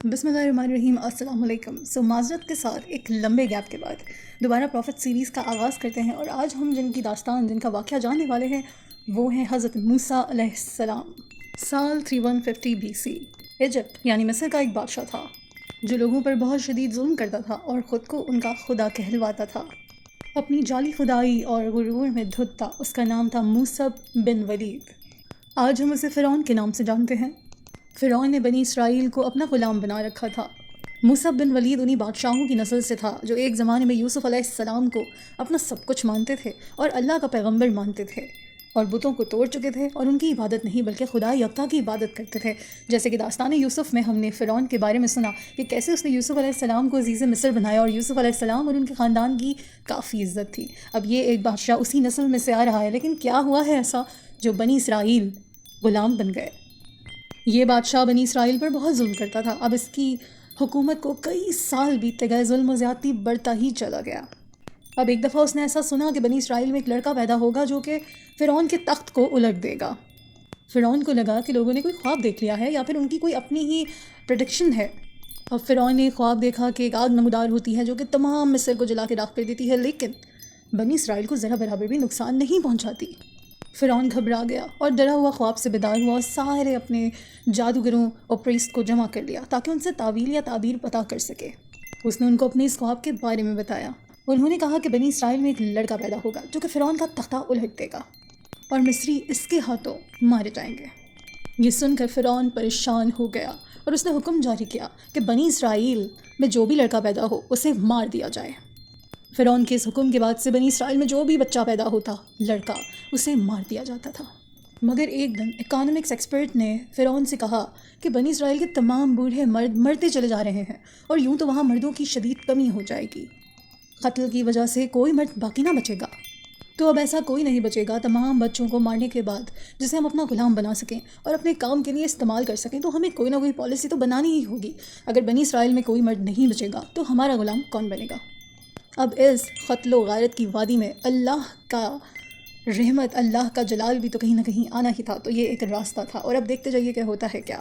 بسم اللہ الرحمن الرحیم. السلام علیکم. معذرت کے ساتھ ایک لمبے گیپ کے بعد دوبارہ پروفٹ سیریز کا آغاز کرتے ہیں، اور آج ہم جن کی داستان، جن کا واقعہ جاننے والے ہیں وہ ہیں حضرت موسیٰ علیہ السلام. سال 3150 BC. ایجپٹ یعنی مصر کا ایک بادشاہ تھا جو لوگوں پر بہت شدید ظلم کرتا تھا اور خود کو ان کا خدا کہلواتا تھا. اپنی جعلی خدائی اور غرور میں دھت تھا. اس کا نام تھا موسیٰ بن ولید. آج ہم اسے فرعون کے نام سے جانتے ہیں. فرعون نے بنی اسرائیل کو اپنا غلام بنا رکھا تھا. موسیٰ بن ولید انہی بادشاہوں کی نسل سے تھا جو ایک زمانے میں یوسف علیہ السلام کو اپنا سب کچھ مانتے تھے اور اللہ کا پیغمبر مانتے تھے، اور بتوں کو توڑ چکے تھے اور ان کی عبادت نہیں بلکہ خدا یکتا کی عبادت کرتے تھے. جیسے کہ داستان یوسف میں ہم نے فرعون کے بارے میں سنا کہ کیسے اس نے یوسف علیہ السلام کو عزیز مصر بنایا، اور یوسف علیہ السلام اور ان کے خاندان کی کافی عزت تھی. اب یہ ایک بادشاہ اسی نسل میں سے آ رہا ہے، لیکن کیا ہوا ہے ایسا جو بنی اسرائیل غلام بن گئے؟ یہ بادشاہ بنی اسرائیل پر بہت ظلم کرتا تھا. اب اس کی حکومت کو کئی سال بیتتے گئے، ظلم و زیادتی بڑھتا ہی چلا گیا. اب ایک دفعہ اس نے ایسا سنا کہ بنی اسرائیل میں ایک لڑکا پیدا ہوگا جو کہ فرعون کے تخت کو الٹ دے گا. فرعون کو لگا کہ لوگوں نے کوئی خواب دیکھ لیا ہے یا پھر ان کی کوئی اپنی ہی پریڈکشن ہے. اب فرعون نے خواب دیکھا کہ ایک آگ نمودار ہوتی ہے جو کہ تمام مصر کو جلا کے راکھ کر دیتی ہے، لیکن بنی اسرائیل کو ذرا برابر بھی نقصان نہیں پہنچاتی. فرعون گھبرا گیا اور ڈرا ہوا خواب سے بیدار ہوا اور سارے اپنے جادوگروں اور پریسٹ کو جمع کر لیا تاکہ ان سے تعویل یا تعبیر پتہ کر سکے. اس نے ان کو اپنے اس خواب کے بارے میں بتایا. انہوں نے کہا کہ بنی اسرائیل میں ایک لڑکا پیدا ہوگا جو کہ فرعون کا تختہ الٹ دے گا اور مصری اس کے ہاتھوں مارے جائیں گے. یہ سن کر فرعون پریشان ہو گیا اور اس نے حکم جاری کیا کہ بنی اسرائیل میں جو بھی لڑکا پیدا ہو اسے مار دیا جائے. فرعون کے اس حکم کے بعد سے بنی اسرائیل میں جو بھی بچہ پیدا ہوتا لڑکا اسے مار دیا جاتا تھا. مگر ایک دن اکانومکس ایکسپرٹ نے فرعون سے کہا کہ بنی اسرائیل کے تمام بوڑھے مرد مرتے چلے جا رہے ہیں اور یوں تو وہاں مردوں کی شدید کمی ہو جائے گی. قتل کی وجہ سے کوئی مرد باقی نہ بچے گا. تو اب ایسا کوئی نہیں بچے گا. تمام بچوں کو مارنے کے بعد جسے ہم اپنا غلام بنا سکیں اور اپنے کام کے لیے استعمال کر سکیں تو ہمیں کوئی نہ کوئی پالیسی تو بنانی ہی ہوگی. اگر بنی اسرائیل میں کوئی مرد نہیں بچے گا تو ہمارا غلام کون بنے گا؟ اب اس قتل و غارت کی وادی میں اللہ کا رحمت، اللہ کا جلال بھی تو کہیں نہ کہیں آنا ہی تھا. تو یہ ایک راستہ تھا، اور اب دیکھتے جائیے کہ ہوتا ہے کیا.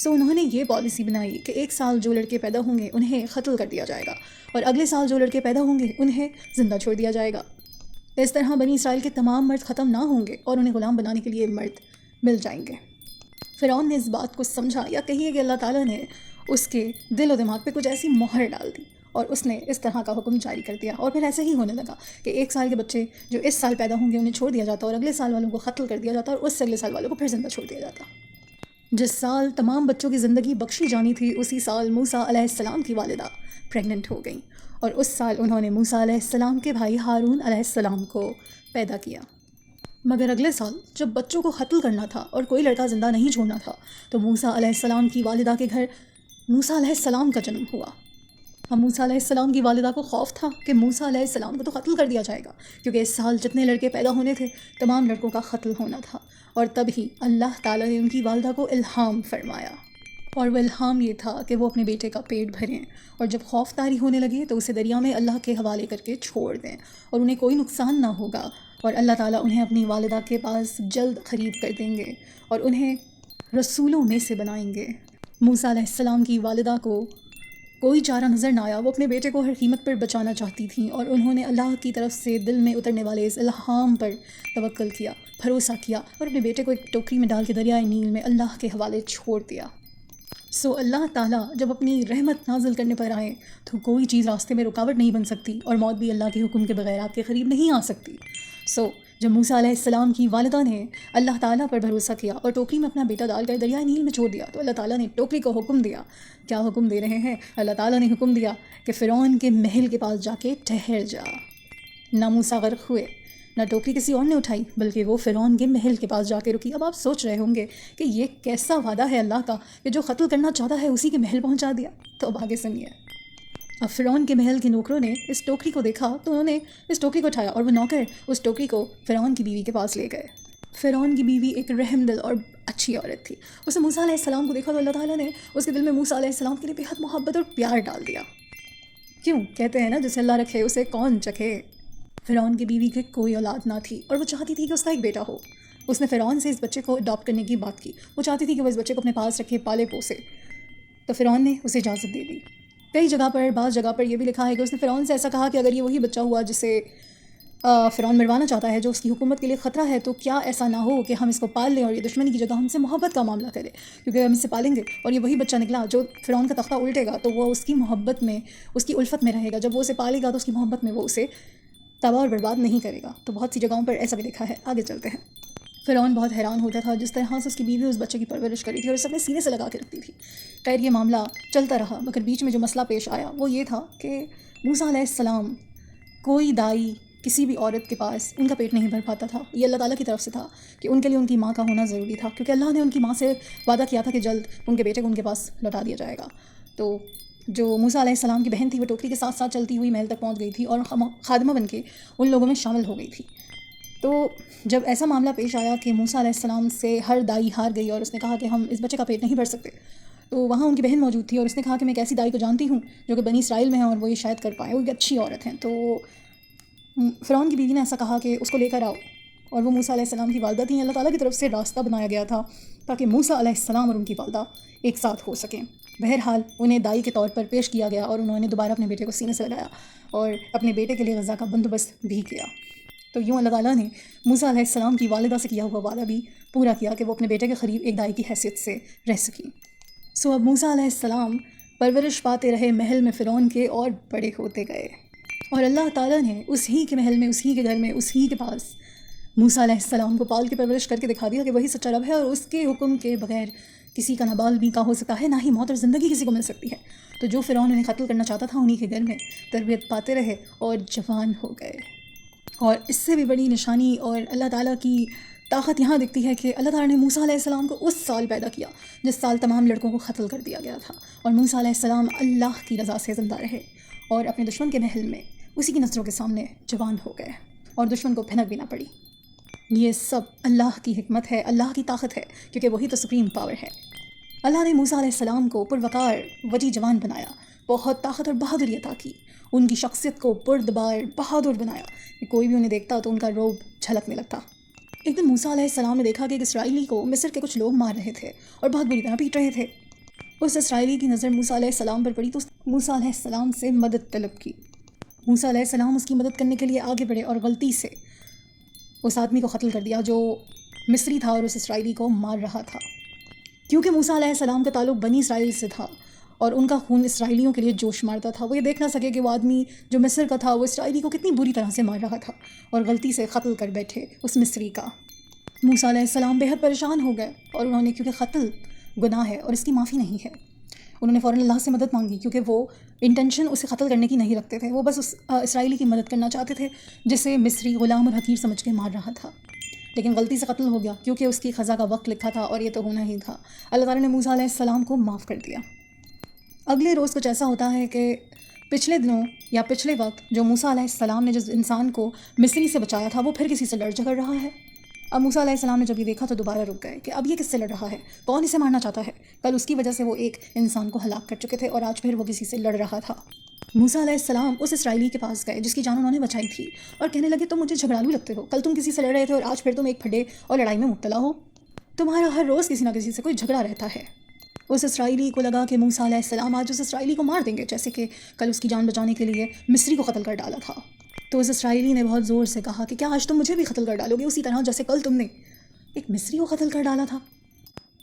انہوں نے یہ پالیسی بنائی کہ ایک سال جو لڑکے پیدا ہوں گے انہیں قتل کر دیا جائے گا، اور اگلے سال جو لڑکے پیدا ہوں گے انہیں زندہ چھوڑ دیا جائے گا. اس طرح بنی اسرائیل کے تمام مرد ختم نہ ہوں گے اور انہیں غلام بنانے کے لیے مرد مل جائیں گے. فرعون نے اس بات کو سمجھا، یا کہیے کہ اللہ تعالیٰ نے اس کے دل و دماغ پہ کچھ ایسی مہر ڈال دی اور اس نے اس طرح کا حکم جاری کر دیا. اور پھر ایسے ہی ہونے لگا کہ ایک سال کے بچے جو اس سال پیدا ہوں گے انہیں چھوڑ دیا جاتا اور اگلے سال والوں کو قتل کر دیا جاتا اور اس سے اگلے سال والوں کو پھر زندہ چھوڑ دیا جاتا. جس سال تمام بچوں کی زندگی بخشی جانی تھی اسی سال موسیٰ علیہ السلام کی والدہ پریگننٹ ہو گئیں، اور اس سال انہوں نے موسیٰ علیہ السلام کے بھائی ہارون علیہ السلام کو پیدا کیا. مگر اگلے سال جب بچوں کو قتل کرنا تھا اور کوئی لڑکا زندہ نہیں چھوڑنا تھا تو موسیٰ علیہ السلام کی والدہ کے گھر موسیٰ علیہ السلام کا جنم ہوا. اب موسیٰ علیہ السلام کی والدہ کو خوف تھا کہ موسیٰ علیہ السلام کو تو قتل کر دیا جائے گا، کیونکہ اس سال جتنے لڑکے پیدا ہونے تھے تمام لڑکوں کا قتل ہونا تھا. اور تب ہی اللہ تعالیٰ نے ان کی والدہ کو الہام فرمایا، اور وہ الہام یہ تھا کہ وہ اپنے بیٹے کا پیٹ بھریں، اور جب خوف طاری ہونے لگے تو اسے دریا میں اللہ کے حوالے کر کے چھوڑ دیں، اور انہیں کوئی نقصان نہ ہوگا، اور اللہ تعالیٰ انہیں اپنی والدہ کے پاس جلد قریب کر دیں گے اور انہیں رسولوں میں سے بنائیں گے. موسیٰ علیہ السلام کی والدہ کو کوئی چارہ نظر نہ آیا. وہ اپنے بیٹے کو ہر قیمت پر بچانا چاہتی تھیں، اور انہوں نے اللہ کی طرف سے دل میں اترنے والے اس الہام پر توکل کیا، بھروسہ کیا، اور اپنے بیٹے کو ایک ٹوکری میں ڈال کے دریائے نیل میں اللہ کے حوالے چھوڑ دیا. اللہ تعالیٰ جب اپنی رحمت نازل کرنے پر آئیں تو کوئی چیز راستے میں رکاوٹ نہیں بن سکتی، اور موت بھی اللہ کے حکم کے بغیر آپ کے قریب نہیں آ سکتی. جب موسیٰ علیہ السلام کی والدہ نے اللہ تعالیٰ پر بھروسہ کیا اور ٹوکری میں اپنا بیٹا ڈال کر دریائے نیل میں چھوڑ دیا تو اللہ تعالیٰ نے ٹوکری کو حکم دیا. کیا حکم دے رہے ہیں؟ اللہ تعالیٰ نے حکم دیا کہ فرعون کے محل کے پاس جا کے ٹھہر جا. نہ موسیٰ غرق ہوئے، نہ ٹوکری کسی اور نے اٹھائی، بلکہ وہ فرعون کے محل کے پاس جا کے رکی. اب آپ سوچ رہے ہوں گے کہ یہ کیسا وعدہ ہے اللہ کا کہ جو قتل کرنا چاہتا ہے اسی کے محل پہنچا دیا. تو اب آگے سنیے. اب فرعون کے محل کے نوکروں نے اس ٹوکری کو دیکھا تو انہوں نے اس ٹوکری کو اٹھایا، اور وہ نوکر اس ٹوکری کو فرعون کی بیوی کے پاس لے گئے. فرعون کی بیوی ایک رحم دل اور اچھی عورت تھی. اس نے موسیٰ علیہ السلام کو دیکھا تو اللہ تعالیٰ نے اس کے دل میں موسیٰ علیہ السلام کے لیے بے حد محبت اور پیار ڈال دیا. کیوں کہتے ہیں نا جسے اللہ رکھے اسے کون چکھے. فرعون کی بیوی کی کوئی اولاد نہ تھی اور وہ چاہتی تھی کہ اس کا ایک بیٹا ہو. اس نے فرعون سے اس بچے کو اڈاپٹ کرنے کی بات کی. وہ چاہتی تھی کہ وہ اس بچے کو اپنے پاس رکھے، پالے پوسے. تو فرعون نے اسے اجازت دے دی۔ کئی جگہ پر، بعض جگہ پر یہ بھی لکھا ہے کہ اس نے فرعون سے ایسا کہا کہ اگر یہ وہی بچہ ہوا جسے فرعون مروانا چاہتا ہے، جو اس کی حکومت کے لیے خطرہ ہے، تو کیا ایسا نہ ہو کہ ہم اس کو پال لیں اور یہ دشمنی کی جگہ ہم سے محبت کا معاملہ کرے، کیونکہ ہم اس سے پالیں گے اور یہ وہی بچہ نکلا جو فرعون کا تختہ الٹے گا تو وہ اس کی محبت میں، اس کی الفت میں رہے گا، جب وہ اسے پالے گا تو اس کی محبت میں وہ اسے تباہ اور برباد نہیں کرے گا۔ تو بہت سی جگہوں پر ایسا بھی لکھا ہے۔ آگے چلتے ہیں۔ فرعون بہت حیران ہوتا تھا جس طرح سے اس کی بیوی اس بچے کی پرورش کری تھی اور اسے اپنے سینے سے لگا کے رکھتی تھی۔ خیر یہ معاملہ چلتا رہا، مگر بیچ میں جو مسئلہ پیش آیا وہ یہ تھا کہ موسیٰ علیہ السلام، کوئی دائی کسی بھی عورت کے پاس ان کا پیٹ نہیں بھر پاتا تھا۔ یہ اللہ تعالیٰ کی طرف سے تھا کہ ان کے لیے ان کی ماں کا ہونا ضروری تھا، کیونکہ اللہ نے ان کی ماں سے وعدہ کیا تھا کہ جلد ان کے بیٹے کو ان کے پاس لوٹا دیا جائے گا۔ تو جو موسیٰ علیہ السلام کی بہن تھی وہ ٹوکری کے ساتھ ساتھ چلتی ہوئی محل تک پہنچ گئی تھی اور خادمہ بن کے ان لوگوں میں شامل ہو گئی تھی۔ تو جب ایسا معاملہ پیش آیا کہ موسیٰ علیہ السلام سے ہر دائی ہار گئی اور اس نے کہا کہ ہم اس بچے کا پیٹ نہیں بھر سکتے، تو وہاں ان کی بہن موجود تھی اور اس نے کہا کہ میں ایک ایسی دائی کو جانتی ہوں جو کہ بنی اسرائیل میں ہیں اور وہ یہ شاید کر پائے، وہ ایک اچھی عورت ہیں۔ تو فرعون کی بیوی نے ایسا کہا کہ اس کو لے کر آؤ، اور وہ موسیٰ علیہ السلام کی والدہ تھیں۔ اللہ تعالیٰ کی طرف سے راستہ بنایا گیا تھا تاکہ موسیٰ علیہ السلام اور ان کی والدہ ایک ساتھ ہو سکیں۔ بہرحال انہیں دائی کے طور پر پیش کیا گیا اور انہوں نے دوبارہ اپنے بیٹے کو سینے سے لگایا اور اپنے بیٹے کے لیے غذا کا بندوبست بھی کیا۔ تو یوں اللہ تعالیٰ نے موسیٰ علیہ السلام کی والدہ سے کیا ہوا وعدہ بھی پورا کیا کہ وہ اپنے بیٹے کے قریب ایک دائی کی حیثیت سے رہ سکی۔ اب موسیٰ علیہ السلام پرورش پاتے رہے محل میں فرعون کے اور بڑے ہوتے گئے، اور اللہ تعالیٰ نے اسی کے محل میں، اسی کے گھر میں، اسی کے پاس موسیٰ علیہ السلام کو پال کے پرورش کر کے دکھا دیا کہ وہی سچا رب ہے اور اس کے حکم کے بغیر کسی کا نہ بال بھی کا ہو سکتا ہے، نہ ہی موت اور زندگی کسی کو مل سکتی ہے۔ تو جو فرعون انہیں قتل کرنا چاہتا تھا انہی کے گھر میں تربیت پاتے رہے اور جوان ہو گئے۔ اور اس سے بھی بڑی نشانی اور اللہ تعالیٰ کی طاقت یہاں دکھتی ہے کہ اللہ تعالیٰ نے موسیٰ علیہ السلام کو اس سال پیدا کیا جس سال تمام لڑکوں کو قتل کر دیا گیا تھا، اور موسیٰ علیہ السلام اللہ کی رضا سے زندہ رہے اور اپنے دشمن کے محل میں اسی کی نظروں کے سامنے جوان ہو گئے اور دشمن کو بھنک بھی نہ پڑی۔ یہ سب اللہ کی حکمت ہے، اللہ کی طاقت ہے، کیونکہ وہی تو سپریم پاور ہے۔ اللہ نے موسیٰ علیہ السلام کو پروقار وجی جوان بنایا، بہت طاقت اور بہادری عطا کی، ان کی شخصیت کو پردبار بہادر بنایا کہ کوئی بھی انہیں دیکھتا تو ان کا روب جھلکنے لگتا۔ ایک دن موسیٰ علیہ السلام نے دیکھا کہ ایک اسرائیلی کو مصر کے کچھ لوگ مار رہے تھے اور بہت بری طرح پیٹ رہے تھے۔ اس اسرائیلی کی نظر موسیٰ علیہ السلام پر پڑی تو موسیٰ علیہ السلام سے مدد طلب کی۔ موسیٰ علیہ السلام اس کی مدد کرنے کے لیے آگے بڑھے اور غلطی سے اس آدمی کو قتل کر دیا جو مصری تھا اور اس اسرائیلی کو مار رہا تھا۔ کیونکہ موسیٰ علیہ السلام کا تعلق بنی اسرائیل سے تھا اور ان کا خون اسرائیلیوں کے لیے جوش مارتا تھا، وہ یہ دیکھ نہ سکے کہ وہ آدمی جو مصر کا تھا وہ اسرائیلی کو کتنی بری طرح سے مار رہا تھا اور غلطی سے قتل کر بیٹھے اس مصری کا۔ موسیٰ علیہ السلام بے حد پریشان ہو گئے اور انہوں نے، کیونکہ قتل گناہ ہے اور اس کی معافی نہیں ہے، انہوں نے فوراً اللہ سے مدد مانگی، کیونکہ وہ انٹینشن اسے قتل کرنے کی نہیں رکھتے تھے، وہ بس اس اسرائیلی کی مدد کرنا چاہتے تھے جسے مصری غلام اور حقیر سمجھ کے مار رہا تھا، لیکن غلطی سے قتل ہو گیا کیونکہ اس کی قضا کا وقت لکھا تھا اور یہ تو ہونا ہی تھا۔ اللہ تعالیٰ نے موسیٰ علیہ السلام کو معاف کر دیا۔ اگلے روز کچھ ایسا ہوتا ہے کہ پچھلے دنوں یا پچھلے وقت جو موسیٰ علیہ السلام نے جس انسان کو مصری سے بچایا تھا وہ پھر کسی سے لڑ جھگڑ رہا ہے۔ اب موسیٰ علیہ السلام نے جب یہ دیکھا تو دوبارہ رک گئے کہ اب یہ کس سے لڑ رہا ہے، کون اسے مارنا چاہتا ہے۔ کل اس کی وجہ سے وہ ایک انسان کو ہلاک کر چکے تھے اور آج پھر وہ کسی سے لڑ رہا تھا۔ موسیٰ علیہ السلام اس اسرائیلی کے پاس گئے جس کی جان انہوں نے بچائی تھی اور کہنے لگے تم مجھے جھگڑالو لگتے ہو، کل تم کسی سے لڑ رہے تھے اور آج پھر تم ایک پھڈے اور لڑائی میں مبتلا ہو، تمہارا ہر روز کسی نہ کسی سے کوئی جھگڑا رہتا ہے۔ اس اسرائیلی کو لگا کہ موسیٰ علیہ السلام آج اس اسرائیلی کو مار دیں گے جیسے کہ کل اس کی جان بچانے کے لیے مصری کو قتل کر ڈالا تھا۔ تو اس اسرائیلی نے بہت زور سے کہا کہ کیا آج تم مجھے بھی قتل کر ڈالو گے اسی طرح جیسے کل تم نے ایک مصری کو قتل کر ڈالا تھا۔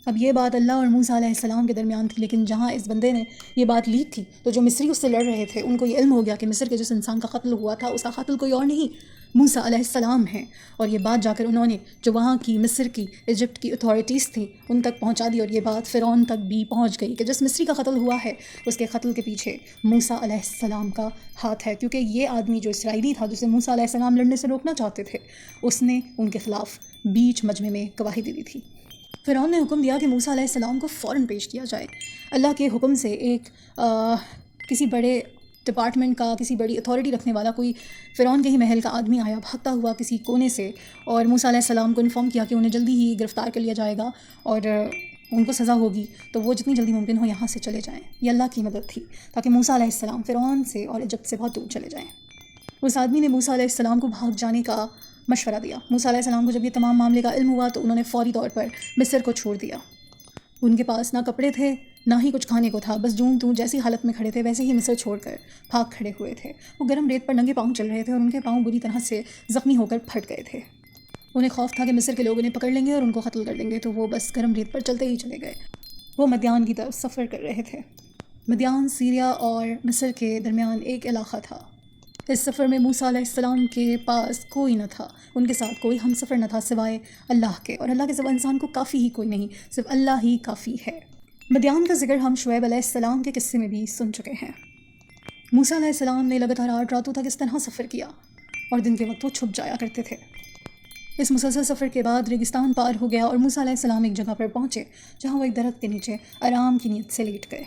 اب یہ بات اللہ اور موسیٰ علیہ السلام کے درمیان تھی، لیکن جہاں اس بندے نے یہ بات لیک تھی تو جو مصری اس سے لڑ رہے تھے ان کو یہ علم ہو گیا کہ مصر کے جس انسان کا قتل ہوا تھا اس کا قاتل کوئی اور نہیں موسیٰ علیہ السلام ہیں، اور یہ بات جا کر انہوں نے جو وہاں کی مصر کی ایجپٹ کی اتھارٹیز تھیں ان تک پہنچا دی، اور یہ بات فرعون تک بھی پہنچ گئی کہ جس مصری کا قتل ہوا ہے اس کے قتل کے پیچھے موسیٰ علیہ السلام کا ہاتھ ہے، کیونکہ یہ آدمی جو اسرائیلی تھا جسے موسیٰ علیہ السلام لڑنے سے روکنا چاہتے تھے اس نے ان کے خلاف بیچ مجمع میں گواہی دے دی تھی۔ فرعون نے حکم دیا کہ موسیٰ علیہ السلام کو فوراً پیش کیا جائے۔ اللہ کے حکم سے ایک کسی بڑے ڈپارٹمنٹ کا، کسی بڑی اتھارٹی رکھنے والا کوئی فرعون کے ہی محل کا آدمی آیا بھاگتا ہوا کسی کونے سے اور موسیٰ علیہ السلام کو انفارم کیا کہ انہیں جلدی ہی گرفتار کر لیا جائے گا اور ان کو سزا ہوگی، تو وہ جتنی جلدی ممکن ہو یہاں سے چلے جائیں۔ یہ اللہ کی مدد تھی تاکہ موسیٰ علیہ السلام فرعون سے اور ایجپٹ سے بہت دور چلے جائیں۔ اس آدمی نے موسیٰ علیہ السلام کو بھاگ جانے کا مشورہ دیا۔ موسیٰ علیہ السلام کو جب یہ تمام معاملے کا علم ہوا تو انہوں نے فوری طور پر مصر کو چھوڑ دیا۔ ان کے پاس نہ کپڑے تھے، نہ ہی کچھ کھانے کو تھا، بس جون تو جیسی حالت میں کھڑے تھے ویسے ہی مصر چھوڑ کر بھاگ کھڑے ہوئے تھے۔ وہ گرم ریت پر ننگے پاؤں چل رہے تھے اور ان کے پاؤں بری طرح سے زخمی ہو کر پھٹ گئے تھے۔ انہیں خوف تھا کہ مصر کے لوگ انہیں پکڑ لیں گے اور ان کو قتل کر دیں گے، تو وہ بس گرم ریت پر چلتے ہی چلے گئے۔ وہ مدیان کی طرف سفر کر رہے تھے۔ مدیان سیریا اور مصر کے درمیان ایک علاقہ تھا۔ اس سفر میں موسیٰ علیہ السلام کے پاس کوئی نہ تھا، ان کے ساتھ کوئی ہم سفر نہ تھا سوائے اللہ کے، اور اللہ کے سوا انسان کو کافی ہی کوئی نہیں، صرف اللہ ہی کافی ہے۔ مدیان کا ذکر ہم شعیب علیہ السلام کے قصے میں بھی سن چکے ہیں۔ موسیٰ علیہ السلام نے لگاتار 8 راتوں تک اس طرح سفر کیا اور دن کے وقت وہ چھپ جایا کرتے تھے۔ اس مسلسل سفر کے بعد ریگستان پار ہو گیا اور موسیٰ علیہ السلام ایک جگہ پر پہنچے جہاں وہ ایک درخت کے نیچے آرام کی نیت سے لیٹ گئے۔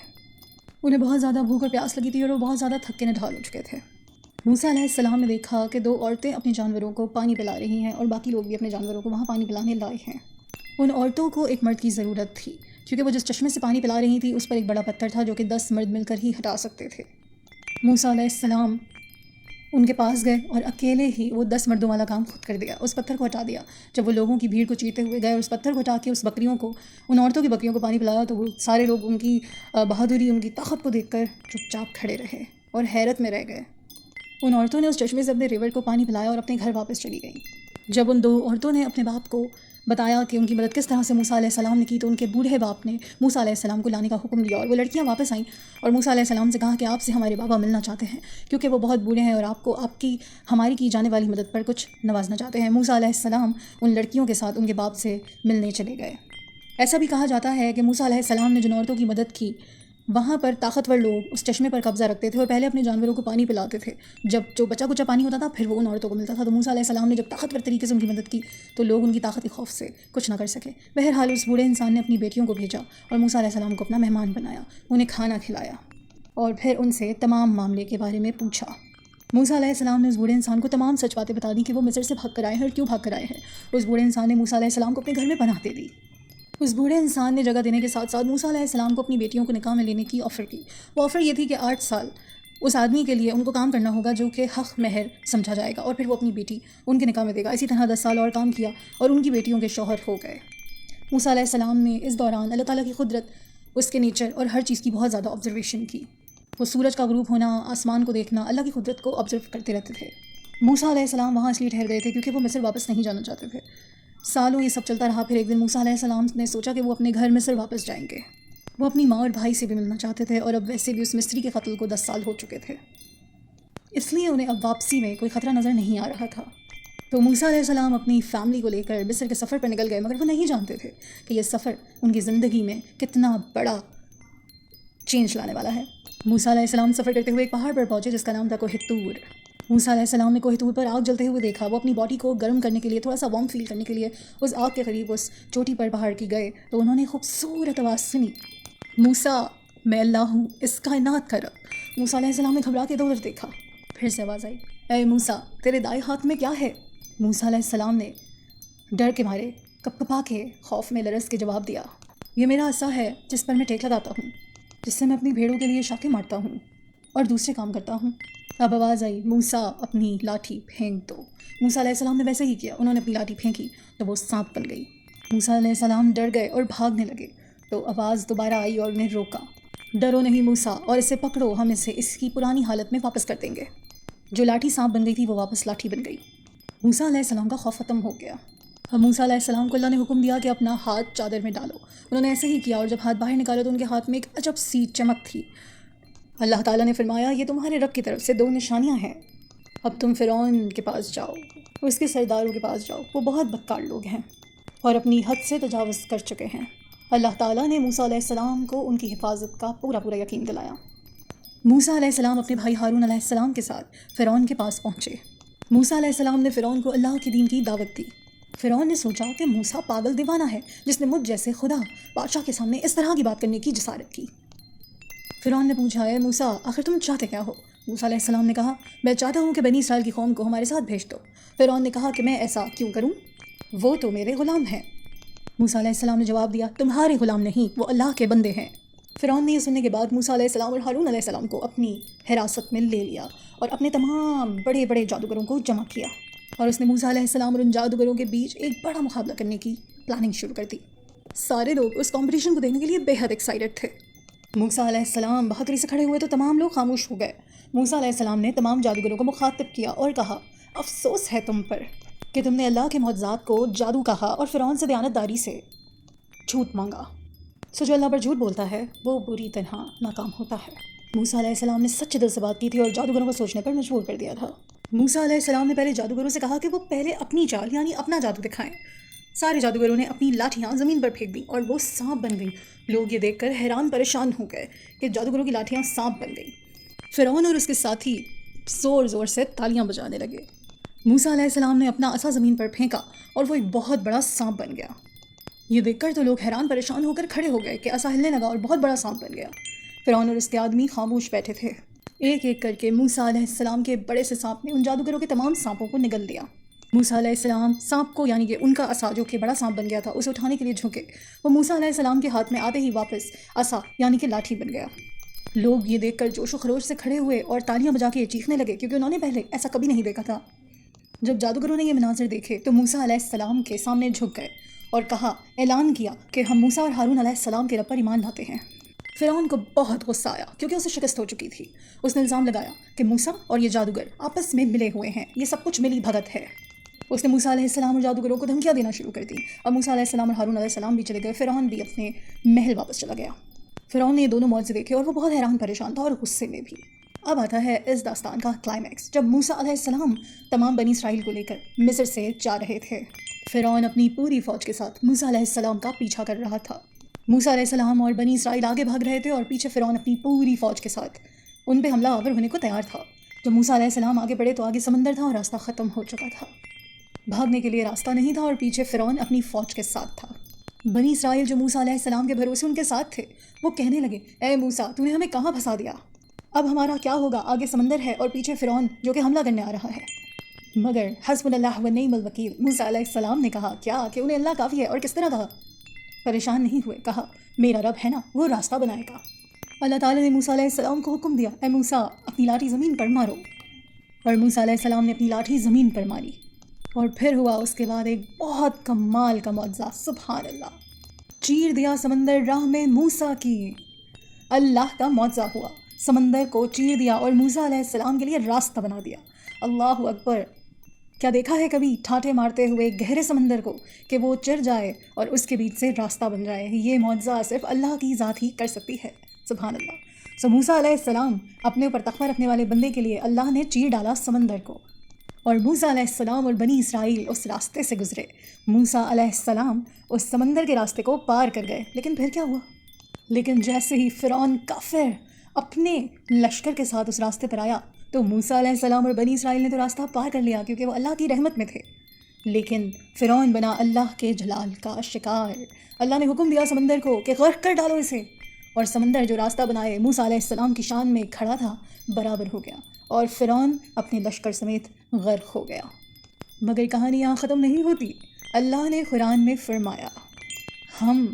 انہیں بہت زیادہ بھوک اور پیاس لگی تھی اور وہ بہت زیادہ تھکے نڈھال ہو چکے تھے۔ موسیٰ علیہ السلام نے دیکھا کہ 2 عورتیں اپنے جانوروں کو پانی پلا رہی ہیں اور باقی لوگ بھی اپنے جانوروں کو وہاں پانی پلانے لائے ہیں۔ ان عورتوں کو ایک مرد کی ضرورت تھی کیونکہ وہ جس چشمے سے پانی پلا رہی تھی اس پر ایک بڑا پتھر تھا جو کہ 10 مرد مل کر ہی ہٹا سکتے تھے۔ موسیٰ علیہ السلام ان کے پاس گئے اور اکیلے ہی وہ 10 مردوں والا کام خود کر دیا، اس پتھر کو ہٹا دیا۔ جب وہ لوگوں کی بھیڑ کو چیرتے ہوئے گئے اور اس پتھر کو ہٹا کے ان عورتوں کی بکریوں کو پانی پلایا تو وہ سارے لوگ ان کی بہادری، ان کی طاقت کو دیکھ کر چپ چاپ کھڑے رہے اور حیرت میں رہ گئے۔ ان عورتوں نے اس چشمے سے اپنے ریور کو پانی پلایا اور اپنے گھر واپس چلی گئیں۔ جب ان 2 عورتوں نے اپنے باپ کو بتایا کہ ان کی مدد کس طرح سے موسیٰ علیہ السلام نے کی تو ان کے بوڑھے باپ نے موسیٰ علیہ السلام کو لانے کا حکم دیا اور وہ لڑکیاں واپس آئیں اور موسیٰ علیہ السلام سے کہا کہ آپ سے ہمارے بابا ملنا چاہتے ہیں کیونکہ وہ بہت بوڑھے ہیں اور آپ کو ہماری کی جانے والی مدد پر کچھ نوازنا چاہتے ہیں۔ موسیٰ علیہ السلام ان لڑکیوں کے ساتھ ان کے باپ سے ملنے چلے گئے۔ ایسا بھی کہا جاتا ہے کہ موسیٰ علیہ السلام نے جن عورتوں کی مدد کی وہاں پر طاقتور لوگ اس چشمے پر قبضہ رکھتے تھے اور پہلے اپنے جانوروں کو پانی پلاتے تھے۔ جب جو بچا کچا پانی ہوتا تھا پھر وہ ان عورتوں کو ملتا تھا، تو موسیٰ علیہ السلام نے جب طاقتور طریقے سے ان کی مدد کی تو لوگ ان کی طاقت کے خوف سے کچھ نہ کر سکے۔ بہرحال اس بوڑھے انسان نے اپنی بیٹیوں کو بھیجا اور موسیٰ علیہ السلام کو اپنا مہمان بنایا، انہیں کھانا کھلایا اور پھر ان سے تمام معاملے کے بارے میں پوچھا۔ موسیٰ علیہ السلام نے اس بوڑھے انسان کو تمام سچ باتیں بتا دیں کہ وہ مصر سے بھاگ کر آئے ہیں اور کیوں بھاگ کر آئے ہیں۔ اس بوڑھے انسان نے موسیٰ علیہ السلام کو اپنے گھر میں پناہ دے دی۔ اس بوڑھے انسان نے جگہ دینے کے ساتھ ساتھ موسیٰ علیہ السلام کو اپنی بیٹیوں کو نکاح میں لینے کی آفر کی۔ وہ آفر یہ تھی کہ 8 سال اس آدمی کے لیے ان کو کام کرنا ہوگا جو کہ حق مہر سمجھا جائے گا اور پھر وہ اپنی بیٹی ان کے نکاح میں دے گا۔ اسی طرح 10 سال اور کام کیا اور ان کی بیٹیوں کے شوہر ہو گئے۔ موسیٰ علیہ السلام نے اس دوران اللہ تعالیٰ کی قدرت، اس کے نیچر اور ہر چیز کی بہت زیادہ آبزرویشن کی۔ وہ سورج کا غروب ہونا، آسمان کو دیکھنا، اللہ کی قدرت کو آبزرو کرتے رہتے تھے۔ موسیٰ علیہ السلام وہاں اس لیے ٹھہر گئے تھے کیونکہ وہ مصر واپس نہیں جانا چاہتے تھے۔ سالوں یہ سب چلتا رہا، پھر ایک دن موسیٰ علیہ السلام نے سوچا کہ وہ اپنے گھر مصر واپس جائیں گے۔ وہ اپنی ماں اور بھائی سے بھی ملنا چاہتے تھے اور اب ویسے بھی اس مصری کے قتل کو 10 سال ہو چکے تھے، اس لیے انہیں اب واپسی میں کوئی خطرہ نظر نہیں آ رہا تھا۔ تو موسیٰ علیہ السلام اپنی فیملی کو لے کر مصر کے سفر پر نکل گئے، مگر وہ نہیں جانتے تھے کہ یہ سفر ان کی زندگی میں کتنا بڑا چینج لانے والا ہے۔ موسیٰ علیہ السلام سفر کرتے ہوئے ایک پہاڑ پر پہنچے جس کا نام تھا کوہ طور۔ موسیٰ علیہ السلام نے کوہ طور پر آگ جلتے ہوئے دیکھا۔ وہ اپنی باڈی کو گرم کرنے کے لیے، تھوڑا سا وارم فیل کرنے کے لیے اس آگ کے قریب اس چوٹی پر پہاڑ کی گئے تو انہوں نے خوبصورت آواز سنی، موسیٰ میں اللہ ہوں، اس کائنات کا رب۔ موسیٰ علیہ السلام نے گھبرا کے ادھر ادھر دیکھا، پھر سے آواز آئی، اے موسیٰ تیرے دائیں ہاتھ میں کیا ہے؟ موسیٰ علیہ السلام نے ڈر کے مارے کپ کپا کے خوف میں لرز کے جواب دیا، یہ میرا عصا ہے جس پر میں ٹیک لگاتا ہوں، جس سے میں اپنی بھیڑوں کے لیے شاخیں مارتا ہوں اور دوسرے کام کرتا ہوں۔ اب آواز آئی، موسیٰ اپنی لاٹھی پھینک دو۔ موسیٰ علیہ السلام نے ویسے ہی کیا، انہوں نے اپنی لاٹھی پھینکی تو وہ سانپ بن گئی۔ موسیٰ علیہ السلام ڈر گئے اور بھاگنے لگے تو آواز دوبارہ آئی اور انہیں روکا، ڈرو نہیں موسیٰ، اور اسے پکڑو، ہم اسے اس کی پرانی حالت میں واپس کر دیں گے۔ جو لاٹھی سانپ بن گئی تھی وہ واپس لاٹھی بن گئی۔ موسیٰ علیہ السلام کا خوف ختم ہو گیا۔ اب موسیٰ علیہ السلام کو اللہ نے حکم دیا کہ اپنا ہاتھ چادر میں ڈالو۔ انہوں نے ایسے ہی کیا اور جب ہاتھ باہر نکالا تو ان کے ہاتھ میں ایک عجب سی چمک تھی۔ اللہ تعالیٰ نے فرمایا، یہ تمہارے رب کی طرف سے 2 نشانیاں ہیں، اب تم فرعون کے پاس جاؤ، اس کے سرداروں کے پاس جاؤ، وہ بہت بدکار لوگ ہیں اور اپنی حد سے تجاوز کر چکے ہیں۔ اللہ تعالیٰ نے موسیٰ علیہ السلام کو ان کی حفاظت کا پورا یقین دلایا۔ موسیٰ علیہ السلام اپنے بھائی ہارون علیہ السلام کے ساتھ فرعون کے پاس پہنچے۔ موسیٰ علیہ السلام نے فرعون کو اللہ کے دین کی دعوت دی۔ فرعون نے سوچا کہ موسیٰ پاگل دیوانہ ہے جس نے مجھ جیسے خدا بادشاہ کے سامنے اس طرح کی بات کرنے کی جسارت کی۔ فرعون نے پوچھا، اے موسیٰ آخر تم چاہتے کیا ہو؟ موسیٰ علیہ السلام نے کہا، میں چاہتا ہوں کہ بنی اسرائیل کی قوم کو ہمارے ساتھ بھیج دو۔ فرعون نے کہا کہ میں ایسا کیوں کروں؟ وہ تو میرے غلام ہیں۔ موسیٰ علیہ السلام نے جواب دیا، تمہارے غلام نہیں، وہ اللہ کے بندے ہیں۔ فرعون نے یہ سننے کے بعد موسیٰ علیہ السلام اور ہارون علیہ السلام کو اپنی حراست میں لے لیا اور اپنے تمام بڑے بڑے جادوگروں کو جمع کیا، اور اس نے موسیٰ علیہ السلام اور ان جادوگروں کے بیچ ایک بڑا مقابلہ کرنے کی پلاننگ شروع کر دی۔ سارے لوگ اس کمپٹیشن کو دیکھنے کے لیے بے حد ایکسائٹڈ تھے۔ موسیٰ علیہ السلام بہادری سے کھڑے ہوئے تو تمام لوگ خاموش ہو گئے۔ موسیٰ علیہ السلام نے تمام جادوگروں کو مخاطب کیا اور کہا، افسوس ہے تم پر کہ تم نے اللہ کے معجزات کو جادو کہا اور فرعون سے دیانتداری سے جھوٹ مانگا۔ سو جو اللہ پر جھوٹ بولتا ہے وہ بری طرح ناکام ہوتا ہے۔ موسیٰ علیہ السلام نے سچے دل سے بات کی تھی اور جادوگروں کو سوچنے پر مجبور کر دیا تھا۔ موسیٰ علیہ السلام نے پہلے جادوگروں سے کہا کہ وہ پہلے اپنی چال یعنی اپنا جادو دکھائیں۔ سارے جادوگروں نے اپنی لاٹھیاں زمین پر پھینک دیں اور وہ سانپ بن گئیں۔ لوگ یہ دیکھ کر حیران پریشان ہو گئے کہ جادوگروں کی لاٹھیاں سانپ بن گئیں۔ فرعون اور اس کے ساتھی زور زور سے تالیاں بجانے لگے۔ موسیٰ علیہ السلام نے اپنا عصا زمین پر پھینکا اور وہ ایک بہت بڑا سانپ بن گیا۔ یہ دیکھ کر تو لوگ حیران پریشان ہو کر کھڑے ہو گئے کہ عصا ہلنے لگا اور بہت بڑا سانپ بن گیا۔ فرعون اور اس کے آدمی خاموش بیٹھے تھے۔ ایک ایک کر کے موسیٰ علیہ السلام کے بڑے سے سانپ نے ان جادوگروں کے تمام سانپوں کو نگل دیا۔ موسیٰ علیہ السلام سانپ کو یعنی کہ ان کا عصا جو کہ بڑا سانپ بن گیا تھا اسے اٹھانے کے لیے جھکے۔ وہ موسیٰ علیہ السلام کے ہاتھ میں آتے ہی واپس عصا یعنی کہ لاٹھی بن گیا۔ لوگ یہ دیکھ کر جوش و خروش سے کھڑے ہوئے اور تالیاں بجا کے چیخنے لگے کیونکہ انہوں نے پہلے ایسا کبھی نہیں دیکھا تھا۔ جب جادوگروں نے یہ مناظر دیکھے تو موسیٰ علیہ السلام کے سامنے جھک گئے اور کہا، اعلان کیا کہ ہم موسیٰ اور ہارون علیہ السلام کے رب پر ایمان لاتے ہیں۔ فرعون کو بہت غصہ آیا کیونکہ اسے شکست ہو چکی تھی۔ اس نے الزام لگایا کہ موسیٰ اور یہ جادوگر آپس میں ملے ہوئے ہیں، یہ سب کچھ ملی بھگت ہے۔ اس نے موسیٰ علیہ السلام اور جادوگروں کو دھمکیاں دینا شروع کر دی اور موسیٰ علیہ السلام اور ہارون علیہ السلام بھی چلے گئے۔ فرعون بھی اپنے محل واپس چلا گیا۔ فرعون نے یہ دونوں معجزے دیکھے اور وہ بہت حیران پریشان تھا اور غصے میں بھی۔ اب آتا ہے اس داستان کا کلائمیکس، جب موسیٰ علیہ السلام تمام بنی اسرائیل کو لے کر مصر سے جا رہے تھے۔ فرعون اپنی پوری فوج کے ساتھ موسیٰ علیہ السلام کا پیچھا کر رہا تھا۔ موسیٰ علیہ السلام اور بنی اسرائیل آگے بھاگ رہے تھے اور پیچھے فرعون اپنی پوری فوج کے ساتھ ان پہ حملہ آور ہونے کو تیار تھا۔ جب موسیٰ علیہ السلام آگے بڑھے تو آگے سمندر تھا اور راستہ ختم ہو چکا تھا۔ بھاگنے کے لیے راستہ نہیں تھا اور پیچھے فرعون اپنی فوج کے ساتھ تھا۔ بنی اسرائیل جو موسیٰ علیہ السلام کے بھروسے ان کے ساتھ تھے وہ کہنے لگے، اے موسیٰ تو نے ہمیں کہاں پھنسا دیا؟ اب ہمارا کیا ہوگا؟ آگے سمندر ہے اور پیچھے فرعون جو کہ حملہ کرنے آ رہا ہے۔ مگر حسبنا اللہ و نعم الوکیل، موسیٰ علیہ السلام نے کہا کیا کہ انہیں اللہ کافی ہے، اور کس طرح کہا؟ پریشان نہیں ہوئے، کہا میرا رب ہے نا، وہ راستہ بنائے گا۔ اللہ تعالیٰ نے موسیٰ علیہ السلام کو حکم دیا، اے موسیٰ اپنی لاٹھی زمین پر مارو، اور موسیٰ علیہ السلام نے اپنی لاٹھی زمین پر ماری اور پھر ہوا اس کے بعد ایک بہت کمال کا معجزہ، سبحان اللہ۔ چیر دیا سمندر راہ میں موسیٰ کی، اللہ کا معجزہ ہوا، سمندر کو چیر دیا اور موسیٰ علیہ السلام کے لیے راستہ بنا دیا۔ اللہ اکبر! کیا دیکھا ہے کبھی ٹھاٹھے مارتے ہوئے گہرے سمندر کو کہ وہ چر جائے اور اس کے بیچ سے راستہ بن جائے؟ یہ معجزہ صرف اللہ کی ذات ہی کر سکتی ہے، سبحان اللہ۔ سو موسیٰ علیہ السلام اپنے اوپر تخمہ رکھنے والے بندے کے لیے اللہ نے چیر ڈالا سمندر کو، اور موسیٰ علیہ السلام اور بنی اسرائیل اس راستے سے گزرے۔ موسیٰ علیہ السلام اس سمندر کے راستے کو پار کر گئے، لیکن پھر کیا ہوا؟ لیکن جیسے ہی فرعون کافر اپنے لشکر کے ساتھ اس راستے پر آیا تو موسیٰ علیہ السلام اور بنی اسرائیل نے تو راستہ پار کر لیا کیونکہ وہ اللہ کی رحمت میں تھے، لیکن فرعون بنا اللہ کے جلال کا شکار۔ اللہ نے حکم دیا سمندر کو کہ غرق کر ڈالو اسے، اور سمندر جو راستہ بنائے موسیٰ علیہ السلام کی شان میں کھڑا تھا برابر ہو گیا اور فرعون اپنے لشکر سمیت غرق ہو گیا۔ مگر کہانی یہاں ختم نہیں ہوتی۔ اللہ نے قرآن میں فرمایا، ہم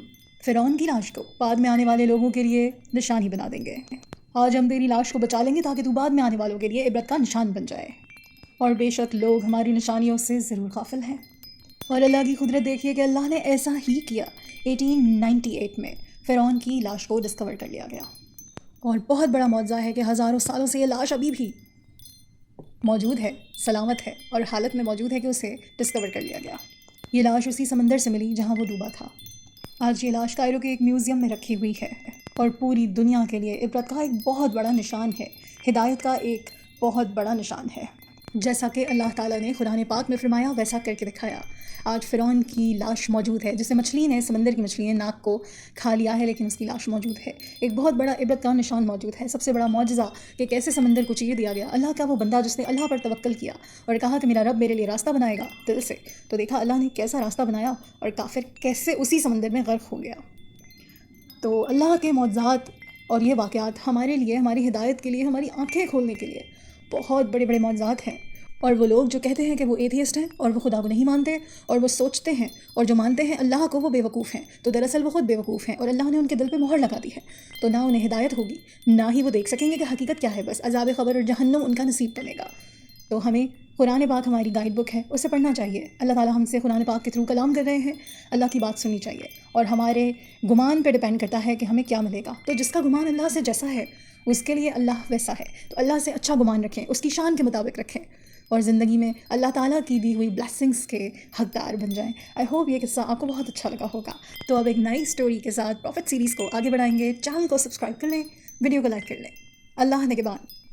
فرعون کی لاش کو بعد میں آنے والے لوگوں کے لیے نشانی بنا دیں گے۔ آج ہم تیری لاش کو بچا لیں گے تاکہ تو بعد میں آنے والوں کے لیے عبرت کا نشان بن جائے، اور بے شک لوگ ہماری نشانیوں سے ضرور غافل ہیں۔ اور اللہ کی قدرت دیکھیے کہ اللہ نے ایسا ہی کیا۔ 1898 میں فرعون کی لاش کو ڈسکور کر لیا گیا، اور بہت بڑا معجزہ ہے کہ ہزاروں سالوں سے یہ لاش ابھی بھی موجود ہے، سلامت ہے، اور حالت میں موجود ہے کہ اسے ڈسکور کر لیا گیا۔ یہ لاش اسی سمندر سے ملی جہاں وہ ڈوبا تھا۔ آج یہ لاش کائرو کے ایک میوزیم میں رکھی ہوئی ہے اور پوری دنیا کے لیے عبرت کا ایک بہت بڑا نشان ہے، ہدایت کا ایک بہت بڑا نشان ہے۔ جیسا کہ اللہ تعالیٰ نے قرآن پاک میں فرمایا ویسا کر کے دکھایا۔ آج فرعون کی لاش موجود ہے، جسے مچھلی نے، سمندر کی مچھلی نے ناک کو کھا لیا ہے، لیکن اس کی لاش موجود ہے۔ ایک بہت بڑا عبرت کا نشان موجود ہے، سب سے بڑا معجزہ کہ کیسے سمندر کو چیر دیا گیا۔ اللہ کا وہ بندہ جس نے اللہ پر توکل کیا اور کہا کہ میرا رب میرے لیے راستہ بنائے گا دل سے، تو دیکھا اللہ نے کیسا راستہ بنایا، اور کافر کیسے اسی سمندر میں غرق ہو گیا۔ تو اللہ کے معجزات اور یہ واقعات ہمارے لیے، ہماری ہدایت کے لیے، ہماری آنکھیں کھولنے کے لیے بہت بڑے بڑے معجزات ہیں۔ اور وہ لوگ جو کہتے ہیں کہ وہ ایتھیسٹ ہیں اور وہ خدا کو نہیں مانتے اور وہ سوچتے ہیں اور جو مانتے ہیں اللہ کو وہ بے وقوف ہیں، تو دراصل وہ خود بے وقوف ہیں اور اللہ نے ان کے دل پہ مہر لگا دی ہے، تو نہ انہیں ہدایت ہوگی، نہ ہی وہ دیکھ سکیں گے کہ حقیقت کیا ہے، بس عذاب قبر اور جہنم ان کا نصیب بنے گا۔ تو ہمیں قرآن پاک ہماری گائیڈ بک ہے، اسے پڑھنا چاہیے۔ اللہ تعالیٰ ہم سے قرآن پاک کے تھرو کلام کر رہے ہیں، اللہ کی بات سننی چاہیے، اور ہمارے گمان پہ ڈپینڈ کرتا ہے کہ ہمیں کیا ملے گا۔ تو جس کا گمان اللہ سے جیسا ہے اس کے لیے اللہ ویسا ہے، تو اللہ سے اچھا گمان رکھیں، اس کی شان کے مطابق رکھیں، اور زندگی میں اللہ تعالیٰ کی دی ہوئی بلیسنگس کے حقدار بن جائیں۔ آئی ہوپ یہ قصہ آپ کو بہت اچھا لگا ہوگا۔ تو اب ایک نئی اسٹوری کے ساتھ پروفٹ سیریز کو آگے بڑھائیں گے۔ چینل کو سبسکرائب کر لیں، ویڈیو کو لائک کر لیں۔ اللہ نگہبان۔